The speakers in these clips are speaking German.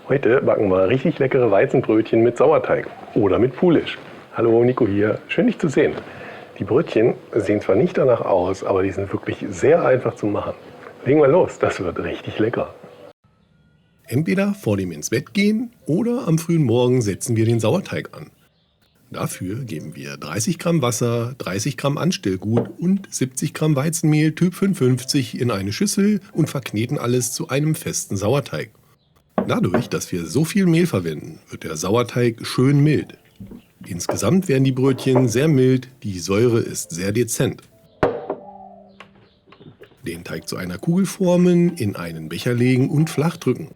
Heute backen wir richtig leckere Weizenbrötchen mit Sauerteig oder mit Pulisch. Hallo, Nico hier. Schön, dich zu sehen. Die Brötchen sehen zwar nicht danach aus, aber die sind wirklich sehr einfach zu machen. Legen wir los, das wird richtig lecker. Entweder vor dem ins Bett gehen oder am frühen Morgen setzen wir den Sauerteig an. Dafür geben wir 30 Gramm Wasser, 30 Gramm Anstellgut und 70 Gramm Weizenmehl Typ 55 in eine Schüssel und verkneten alles zu einem festen Sauerteig. Dadurch, dass wir so viel Mehl verwenden, wird der Sauerteig schön mild. Insgesamt werden die Brötchen sehr mild, die Säure ist sehr dezent. Den Teig zu einer Kugel formen, in einen Becher legen und flach drücken.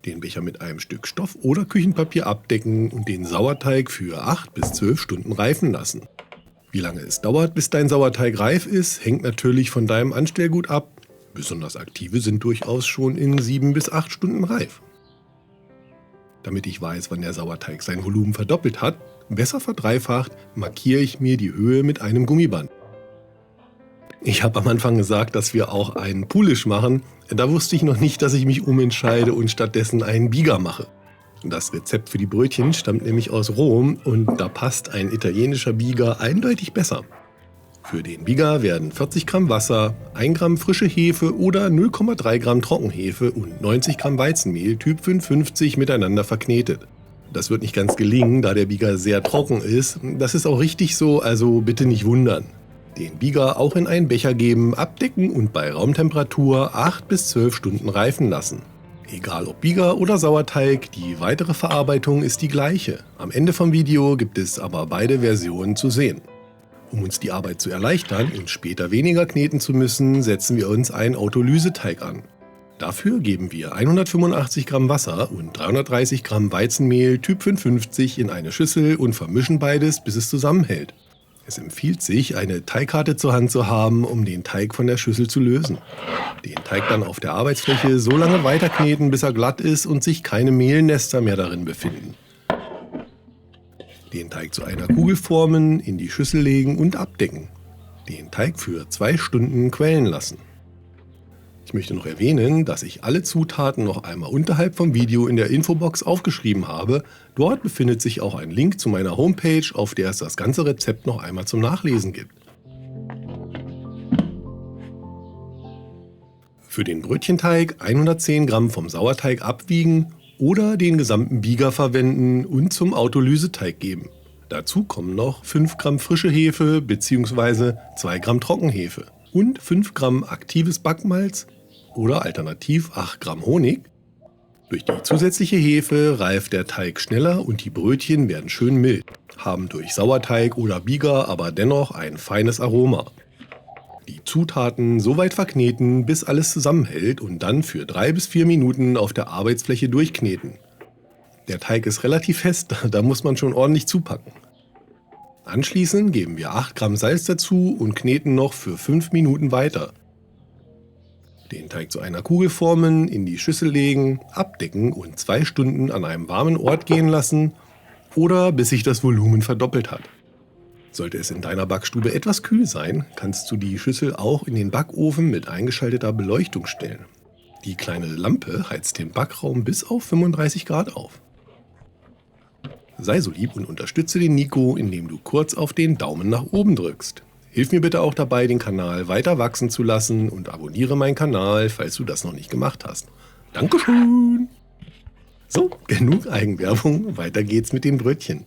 Den Becher mit einem Stück Stoff oder Küchenpapier abdecken und den Sauerteig für 8 bis 12 Stunden reifen lassen. Wie lange es dauert, bis dein Sauerteig reif ist, hängt natürlich von deinem Anstellgut ab. Besonders aktive sind durchaus schon in 7 bis 8 Stunden reif. Damit ich weiß, wann der Sauerteig sein Volumen verdoppelt hat, besser verdreifacht, markiere ich mir die Höhe mit einem Gummiband. Ich habe am Anfang gesagt, dass wir auch einen Pulisch machen. Da wusste ich noch nicht, dass ich mich umentscheide und stattdessen einen Bieger mache. Das Rezept für die Brötchen stammt nämlich aus Rom und da passt ein italienischer Bieger eindeutig besser. Für den Bieger werden 40 Gramm Wasser, 1 Gramm frische Hefe oder 0,3 Gramm Trockenhefe und 90 Gramm Weizenmehl Typ 55 miteinander verknetet. Das wird nicht ganz gelingen, da der Bieger sehr trocken ist. Das ist auch richtig so, also bitte nicht wundern. Den Bieger auch in einen Becher geben, abdecken und bei Raumtemperatur 8 bis 12 Stunden reifen lassen. Egal ob Bieger oder Sauerteig, die weitere Verarbeitung ist die gleiche. Am Ende vom Video gibt es aber beide Versionen zu sehen. Um uns die Arbeit zu erleichtern und später weniger kneten zu müssen, setzen wir uns einen Autolyseteig an. Dafür geben wir 185 Gramm Wasser und 330 Gramm Weizenmehl Typ 55 in eine Schüssel und vermischen beides, bis es zusammenhält. Es empfiehlt sich, eine Teigkarte zur Hand zu haben, um den Teig von der Schüssel zu lösen. Den Teig dann auf der Arbeitsfläche so lange weiterkneten, bis er glatt ist und sich keine Mehlnester mehr darin befinden. Den Teig zu einer Kugel formen, in die Schüssel legen und abdecken. Den Teig für 2 Stunden quellen lassen. Ich möchte noch erwähnen, dass ich alle Zutaten noch einmal unterhalb vom Video in der Infobox aufgeschrieben habe. Dort befindet sich auch ein Link zu meiner Homepage, auf der es das ganze Rezept noch einmal zum Nachlesen gibt. Für den Brötchenteig 110 Gramm vom Sauerteig abwiegen oder den gesamten Bieger verwenden und zum Autolyseteig geben. Dazu kommen noch 5 Gramm frische Hefe bzw. 2 Gramm Trockenhefe und 5 Gramm aktives Backmalz oder alternativ 8 Gramm Honig. Durch die zusätzliche Hefe reift der Teig schneller und die Brötchen werden schön mild, haben durch Sauerteig oder Bieger aber dennoch ein feines Aroma. Die Zutaten so weit verkneten, bis alles zusammenhält und dann für 3 bis 4 Minuten auf der Arbeitsfläche durchkneten. Der Teig ist relativ fest, da muss man schon ordentlich zupacken. Anschließend geben wir 8 Gramm Salz dazu und kneten noch für 5 Minuten weiter. Den Teig zu einer Kugel formen, in die Schüssel legen, abdecken und 2 Stunden an einem warmen Ort gehen lassen oder bis sich das Volumen verdoppelt hat. Sollte es in deiner Backstube etwas kühl sein, kannst du die Schüssel auch in den Backofen mit eingeschalteter Beleuchtung stellen. Die kleine Lampe heizt den Backraum bis auf 35 Grad auf. Sei so lieb und unterstütze den Nico, indem du kurz auf den Daumen nach oben drückst. Hilf mir bitte auch dabei, den Kanal weiter wachsen zu lassen und abonniere meinen Kanal, falls du das noch nicht gemacht hast. Dankeschön! So, genug Eigenwerbung, weiter geht's mit den Brötchen.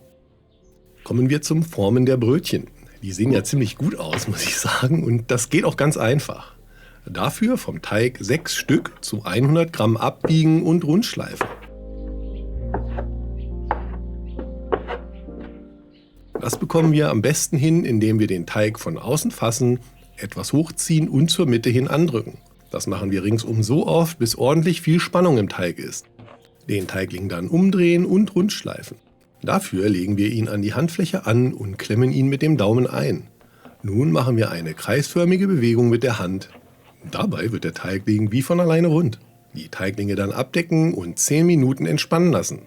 Kommen wir zum Formen der Brötchen. Die sehen ja ziemlich gut aus, muss ich sagen, und das geht auch ganz einfach. Dafür vom Teig 6 Stück zu 100 Gramm abbiegen und rundschleifen. Das bekommen wir am besten hin, indem wir den Teig von außen fassen, etwas hochziehen und zur Mitte hin andrücken. Das machen wir ringsum so oft, bis ordentlich viel Spannung im Teig ist. Den Teigling dann umdrehen und rundschleifen. Dafür legen wir ihn an die Handfläche an und klemmen ihn mit dem Daumen ein. Nun machen wir eine kreisförmige Bewegung mit der Hand. Dabei wird der Teigling wie von alleine rund. Die Teiglinge dann abdecken und 10 Minuten entspannen lassen.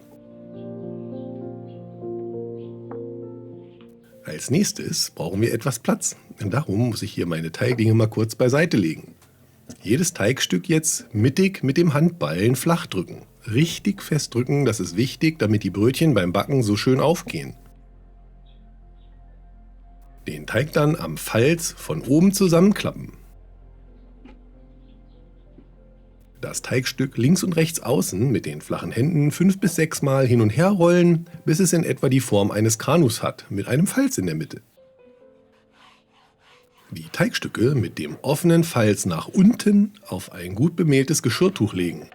Als nächstes brauchen wir etwas Platz. Darum muss ich hier meine Teiglinge mal kurz beiseite legen. Jedes Teigstück jetzt mittig mit dem Handballen flach drücken. Richtig festdrücken, das ist wichtig, damit die Brötchen beim Backen so schön aufgehen. Den Teig dann am Falz von oben zusammenklappen. Das Teigstück links und rechts außen mit den flachen Händen 5 bis 6 Mal hin und her rollen, bis es in etwa die Form eines Kanus hat, mit einem Falz in der Mitte. Die Teigstücke mit dem offenen Falz nach unten auf ein gut bemehltes Geschirrtuch legen.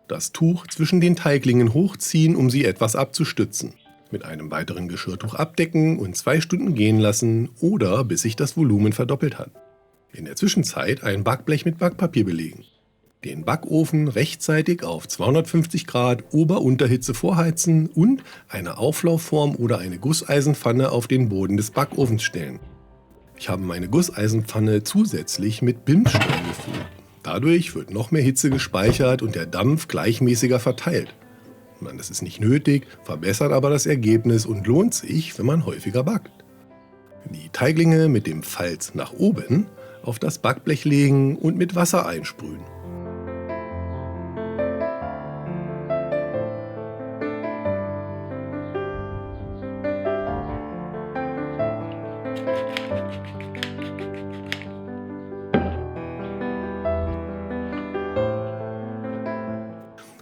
Das Tuch zwischen den Teiglingen hochziehen, um sie etwas abzustützen. Mit einem weiteren Geschirrtuch abdecken und 2 Stunden gehen lassen oder bis sich das Volumen verdoppelt hat. In der Zwischenzeit ein Backblech mit Backpapier belegen. Den Backofen rechtzeitig auf 250 Grad Ober-Unterhitze vorheizen und eine Auflaufform oder eine Gusseisenpfanne auf den Boden des Backofens stellen. Ich habe meine Gusseisenpfanne zusätzlich mit Bimsstein gefüllt. Dadurch wird noch mehr Hitze gespeichert und der Dampf gleichmäßiger verteilt. Das ist nicht nötig, verbessert aber das Ergebnis und lohnt sich, wenn man häufiger backt. Die Teiglinge mit dem Falz nach oben auf das Backblech legen und mit Wasser einsprühen.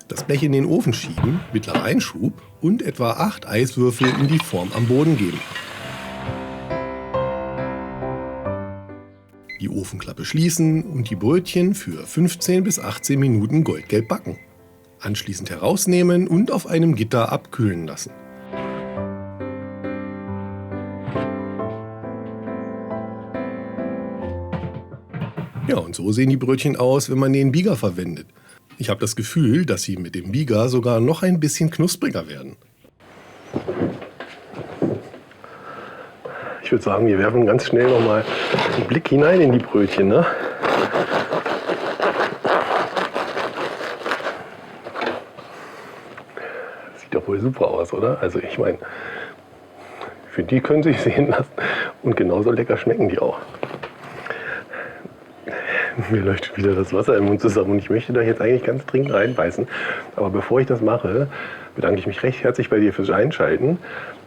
Das Blech in den Ofen schieben, mittlerer Einschub und etwa 8 Eiswürfel in die Form am Boden geben. Die Ofenklappe schließen und die Brötchen für 15 bis 18 Minuten goldgelb backen. Anschließend herausnehmen und auf einem Gitter abkühlen lassen. Ja, und so sehen die Brötchen aus, wenn man den Bieger verwendet. Ich habe das Gefühl, dass sie mit dem Bieger sogar noch ein bisschen knuspriger werden. Ich würde sagen, wir werfen ganz schnell noch mal einen Blick hinein in die Brötchen. Ne? Sieht doch wohl super aus, oder? Also ich meine, für die können sich sehen lassen und genauso lecker schmecken die auch. Mir läuft wieder das Wasser im Mund zusammen und ich möchte da jetzt eigentlich ganz dringend reinbeißen. Aber bevor ich das mache, bedanke ich mich recht herzlich bei dir fürs Einschalten.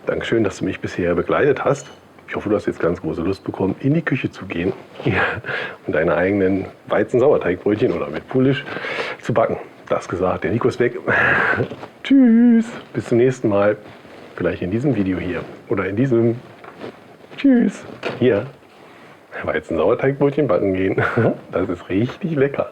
Dankeschön, dass du mich bisher begleitet hast. Ich hoffe, du hast jetzt ganz große Lust bekommen, in die Küche zu gehen und deine eigenen Weizen-Sauerteigbrötchen oder mit Pulisch zu backen. Das gesagt, der Nico ist weg. Tschüss, bis zum nächsten Mal. Vielleicht in diesem Video hier oder in diesem. Tschüss, hier. Weizen-Sauerteigbrötchen backen gehen. Das ist richtig lecker.